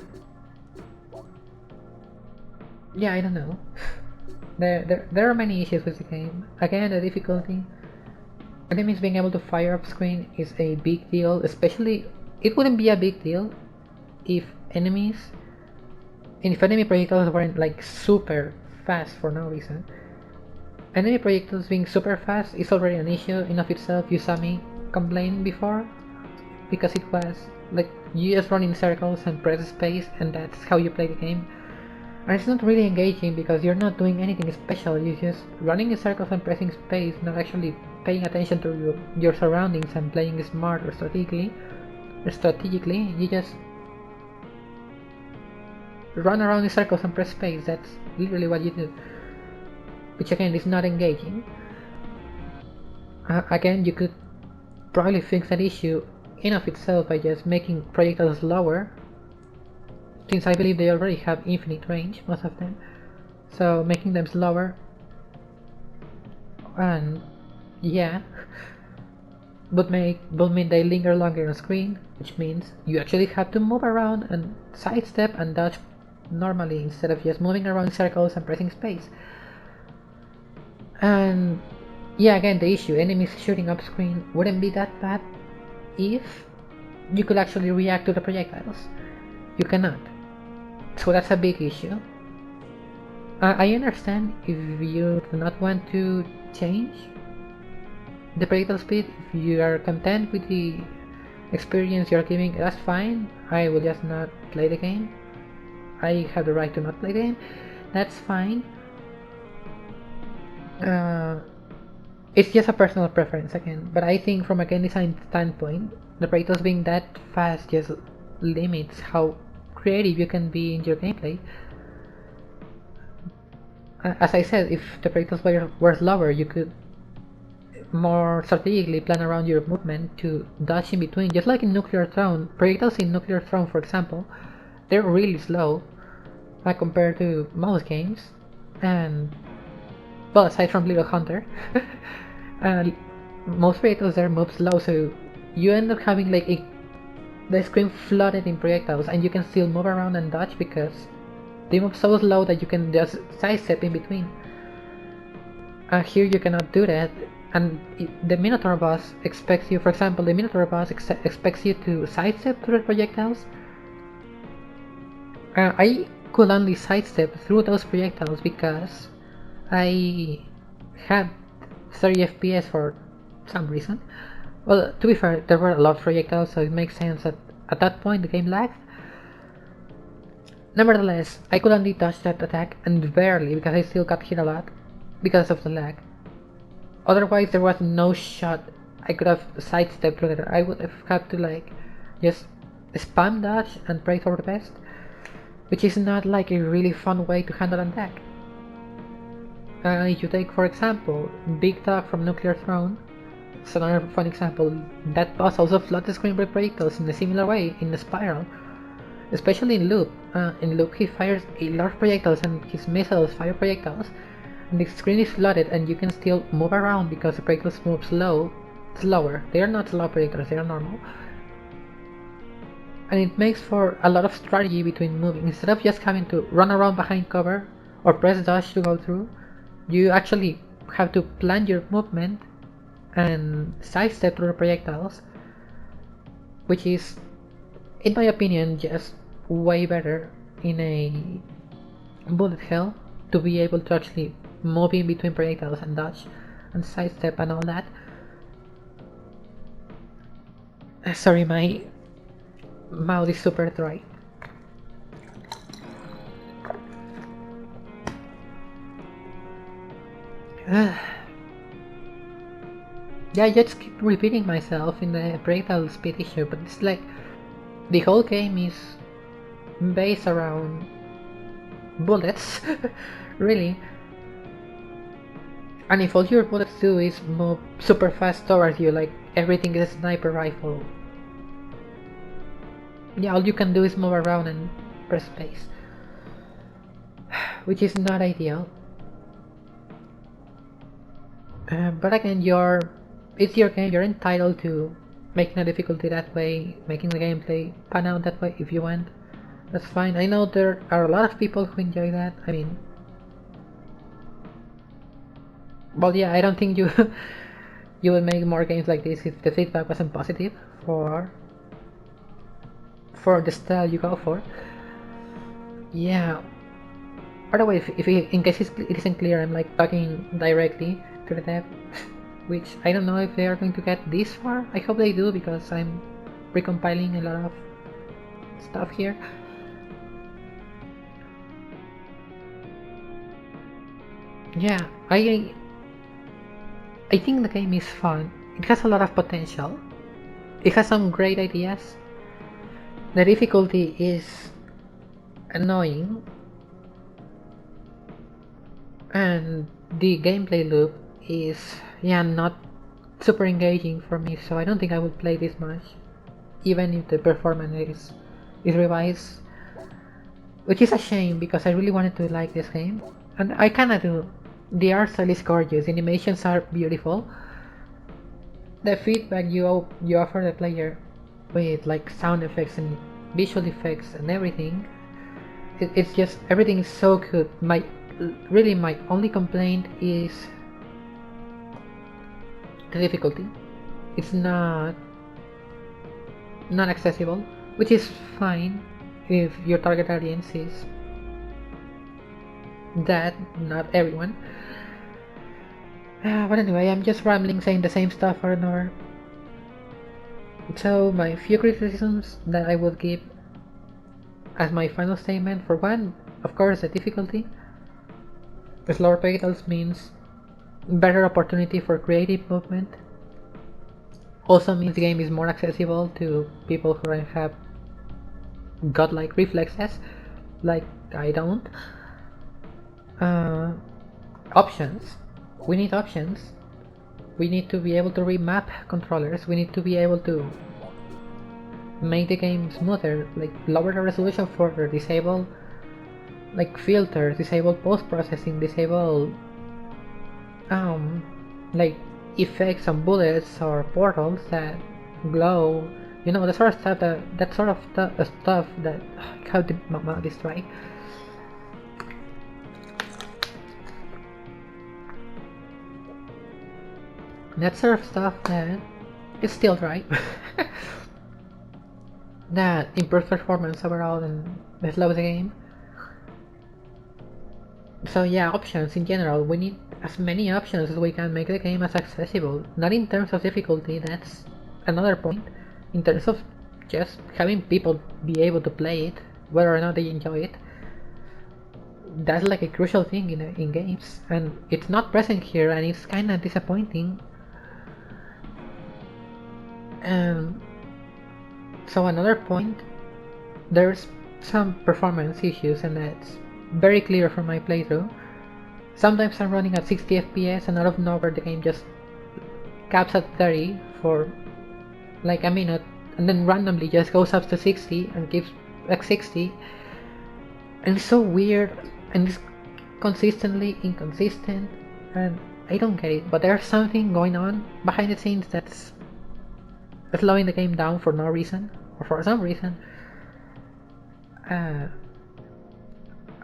I don't know. There are many issues with the game. Again, the difficulty. Enemies being able to fire off screen is a big deal, especially... It wouldn't be a big deal if enemy projectiles weren't like super fast for no reason. Enemy projectiles being super fast is already an issue in of itself. You saw me complain before, because it was like you just run in circles and press space and that's how you play the game. And it's not really engaging because you're not doing anything special, you're just running in circles and pressing space, not actually paying attention to your surroundings and playing smart or strategically. You just run around in circles and press space, that's literally what you do. Which again is not engaging. Again, you could probably fix that issue in of itself by just making projectiles lower, since I believe they already have infinite range, most of them. so making them slower, and yeah, would mean they linger longer on screen, which means you actually have to move around and sidestep and dodge normally instead of just moving around in circles and pressing space. And yeah, again, the issue, enemies shooting up screen wouldn't be that bad if you could actually react to the projectiles. You cannot. So that's a big issue. I understand if you do not want to change the projectile speed, if you are content with the experience you're giving, that's fine. I will just not play the game. I have the right to not play the game. That's fine. It's just a personal preference again, but I think from a game design standpoint, the projectiles being that fast just limits how creative you can be in your gameplay. As I said, if the projectiles were slower, you could more strategically plan around your movement to dodge in between, just like in Nuclear Throne. Projectiles in Nuclear Throne, for example, they're really slow compared to most games, and well, aside from Little Hunter, most projectiles there move slow, so you end up having like the screen flooded in projectiles, and you can still move around and dodge because they move so slow that you can just sidestep in between. Here you cannot do that, and the Minotaur boss expects you, for example, the Minotaur boss expects you to sidestep through the projectiles. I could only sidestep through those projectiles because I had 30 FPS for some reason. Well, to be fair, there were a lot of projectiles, so it makes sense that at that point the game lagged. Nevertheless, I could only dodge that attack, and barely, because I still got hit a lot because of the lag. Otherwise, there was no shot I could have sidestepped through there. I would have had to like just spam dodge and pray for the best, which is not like a really fun way to handle an attack. If you take, for example, Big Dog from Nuclear Throne, it's another fun example. That boss also floods the screen with projectiles in a similar way, in the spiral. Especially in Loop. In Loop he fires a lot of projectiles and his missiles fire projectiles, and the screen is flooded and you can still move around because the projectiles move slower. They are not slow projectiles, they are normal. And it makes for a lot of strategy between moving. Instead of just having to run around behind cover or press dodge to go through, you actually have to plan your movement and sidestep through the projectiles, which is, in my opinion, just way better in a bullet hell to be able to actually move in between projectiles and dodge and sidestep and all that. Sorry, my mouth is super dry. Yeah, I just keep repeating myself in the projectile speed issue, but it's like the whole game is based around bullets, really. And if all your bullets do is move super fast towards you, like everything is a sniper rifle, yeah, all you can do is move around and press space, which is not ideal. But again, it's your game, you're entitled to making the difficulty that way, making the gameplay pan out that way if you want. That's fine. I know there are a lot of people who enjoy that. I mean, well, yeah, I don't think you you would make more games like this if the feedback wasn't positive for the style you go for. Yeah. By the way, in case it isn't clear, I'm like talking directly to the dev, which I don't know if they are going to get this far. I hope they do because I'm recompiling a lot of stuff here. Yeah, I think the game is fun. It has a lot of potential. It has some great ideas. The difficulty is annoying, and the gameplay loop is, yeah, not super engaging for me, so I don't think I would play this much, even if the performance is revised, which is a shame because I really wanted to like this game. And I kinda do. The art style is gorgeous, animations are beautiful. The feedback you offer the player with like sound effects and visual effects and everything, it's just everything is so good. My only complaint is the difficulty. It's not accessible, which is fine if your target audience is that, not everyone. But anyway, I'm just rambling, saying the same stuff over and over. So my few criticisms that I would give as my final statement: for one, of course, the difficulty. Slower pedals means better opportunity for creative movement. Also means the game is more accessible to people who have godlike reflexes, like I don't. Uh, Options. We need options. We need to be able to remap controllers. We need to be able to make the game smoother, like lower the resolution for disable like filters, disable post-processing, disable like effects on bullets or portals that glow. You know, the sort of stuff that sort of stuff that how did my mouth is dry. That sort of stuff that is still dry. That improves performance overall and slows the game. So yeah, options in general. We need as many options as we can, make the game as accessible. Not in terms of difficulty, that's another point. In terms of just having people be able to play it, whether or not they enjoy it. That's like a crucial thing in games, and it's not present here, and it's kind of disappointing. So another point, there's some performance issues, and that's very clear from my playthrough. Sometimes I'm running at 60 FPS and out of nowhere the game just caps at 30 for like a minute, and then randomly just goes up to 60 and keeps like 60, and it's so weird, and it's consistently inconsistent, and I don't get it. But there's something going on behind the scenes that's slowing the game down for no reason, or for some reason. And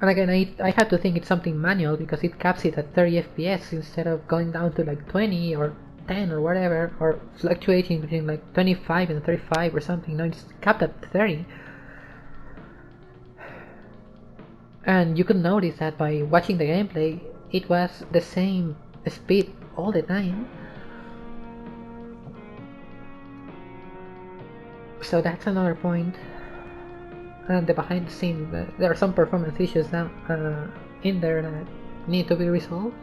again, I had to think it's something manual because it caps it at 30 FPS instead of going down to like 20 or 10 or whatever, or fluctuating between like 25 and 35 or something. No, it's capped at 30. And you could notice that by watching the gameplay, it was the same speed all the time. So that's another point. And the behind the scenes, there are some performance issues now in there that need to be resolved.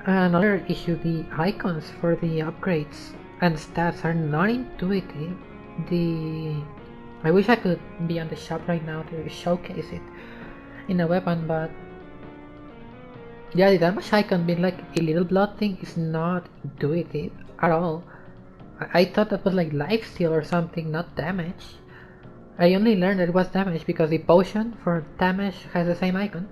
Another issue, the icons for the upgrades and stats are not intuitive. I wish I could be on the shop right now to showcase it in a weapon, but yeah, the damage icon being like a little blood thing is not intuitive at all. I thought that was like lifesteal or something, not damage. I only learned that it was damage because the potion for damage has the same icon.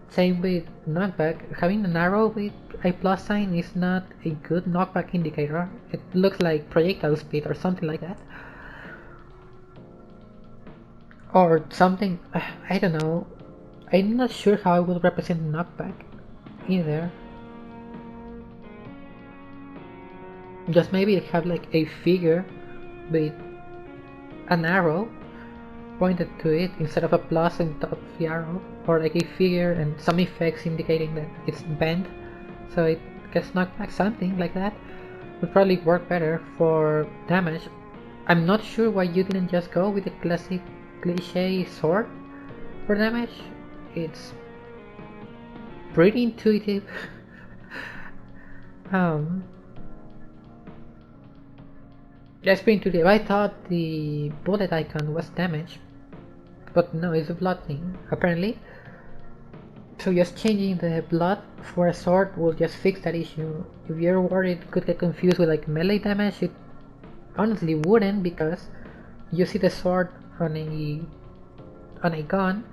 Same with knockback. Having an arrow with a plus sign is not a good knockback indicator. It looks like projectile speed or something like that. Or something, I don't know. I'm not sure how I would represent knockback either. Just maybe have like a figure with an arrow pointed to it instead of a plus on top of the arrow, or like a figure and some effects indicating that it's bent, so it gets knocked back. Something like that would probably work better for damage. I'm not sure why you didn't just go with the classic cliche sword for damage. It's pretty intuitive. That's pretty intuitive. I thought the bullet icon was damage, but no, it's a blood thing, apparently. So just changing the blood for a sword will just fix that issue. If you're worried it could get confused with like melee damage, it honestly wouldn't, because you see the sword on a gun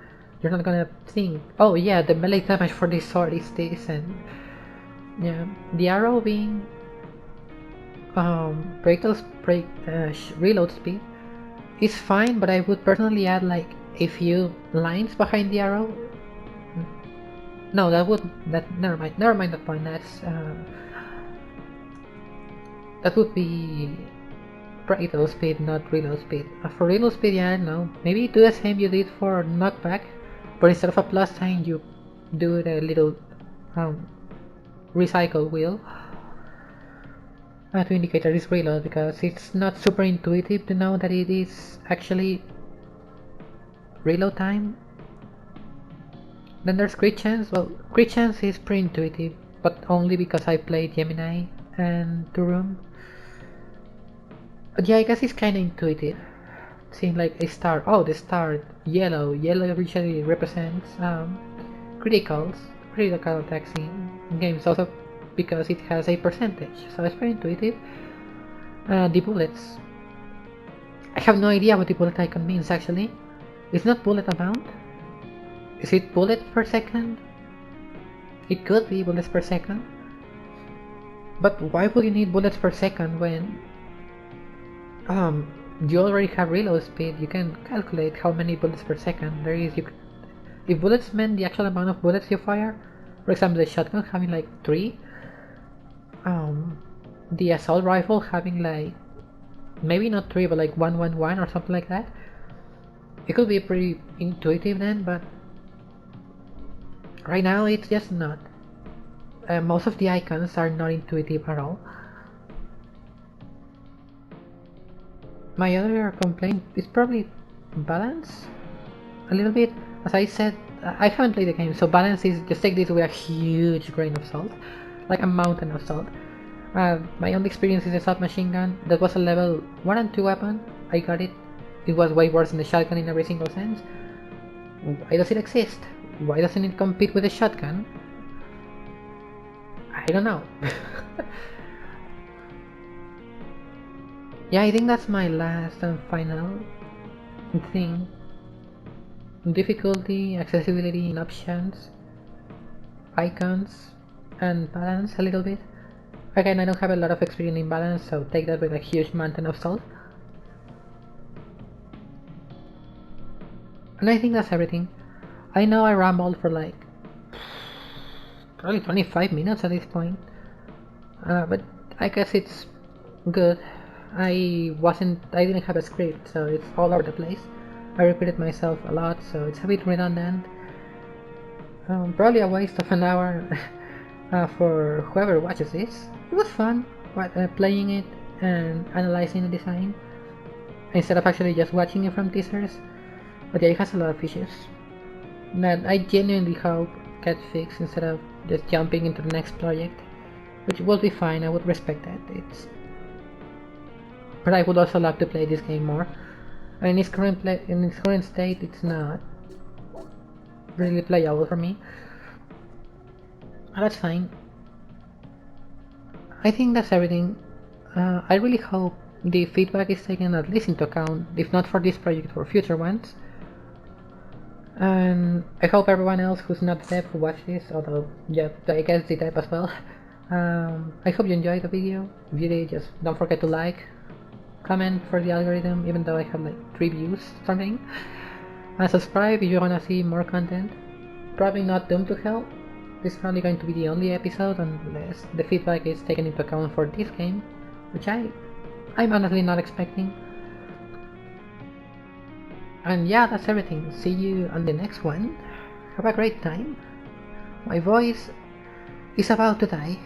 You're not gonna think, oh yeah, the melee damage for this sword is this, and yeah, the arrow being reload speed is fine, but I would personally add like a few lines behind the arrow. No, never mind the point. That would be reload speed, not reload speed. For reload speed, yeah, no. Maybe do the same you did for knockback, but instead of a plus sign, you do the little um, recycle wheel to indicate that it's reload, because it's not super intuitive to know that it is actually reload time. Then there's crit chance. Well, crit chance is pretty intuitive, but only because I played Gemini and Turum. But yeah, I guess it's kinda intuitive. Seeing like a star. Oh, the star yellow. Yellow usually represents critical attacks in games, also because it has a percentage, so it's very intuitive. The bullets. I have no idea what the bullet icon means actually. It's not bullet amount. Is it bullets per second? It could be bullets per second. But why would you need bullets per second when you already have reload speed? You can calculate how many bullets per second there is. If bullets meant the actual amount of bullets you fire, for example the shotgun having like 3, the assault rifle having like maybe not 3 but like 111 or something like that, it could be pretty intuitive then, but right now it's just not. Most of the icons are not intuitive at all. My other complaint is probably balance, a little bit. As I said, I haven't played the game, so balance is just take this with a huge grain of salt, like a mountain of salt. My only experience is a submachine gun. That was a level 1 and 2 weapon. I got it. It was way worse than the shotgun in every single sense. Why does it exist? Why doesn't it compete with the shotgun? I don't know. Yeah, I think that's my last and final thing. Difficulty, accessibility, options, icons, and balance a little bit. Again, I don't have a lot of experience in balance, so take that with a huge mountain of salt. And I think that's everything. I know I rambled for like probably 25 minutes at this point, but I guess it's good. I didn't have a script, so it's all over the place. I repeated myself a lot, so it's a bit redundant. Probably a waste of an hour for whoever watches this. It was fun playing it and analyzing the design instead of actually just watching it from teasers. But yeah, it has a lot of issues that I genuinely hope get fixed instead of just jumping into the next project, which will be fine. I would respect that. But I would also love to play this game more. And in its current state, it's not really playable for me. But that's fine. I think that's everything. I really hope the feedback is taken at least into account, if not for this project, for future ones. And I hope everyone else who's not dev who watched this, although yeah, I guess the dev as well. I hope you enjoyed the video. If you did, just don't forget to like, comment for the algorithm, even though I have like 3 views something. And subscribe if you wanna see more content. Probably not doomed to hell. This is probably going to be the only episode unless the feedback is taken into account for this game, which I'm honestly not expecting. And yeah, that's everything. See you on the next one. Have a great time. My voice is about to die.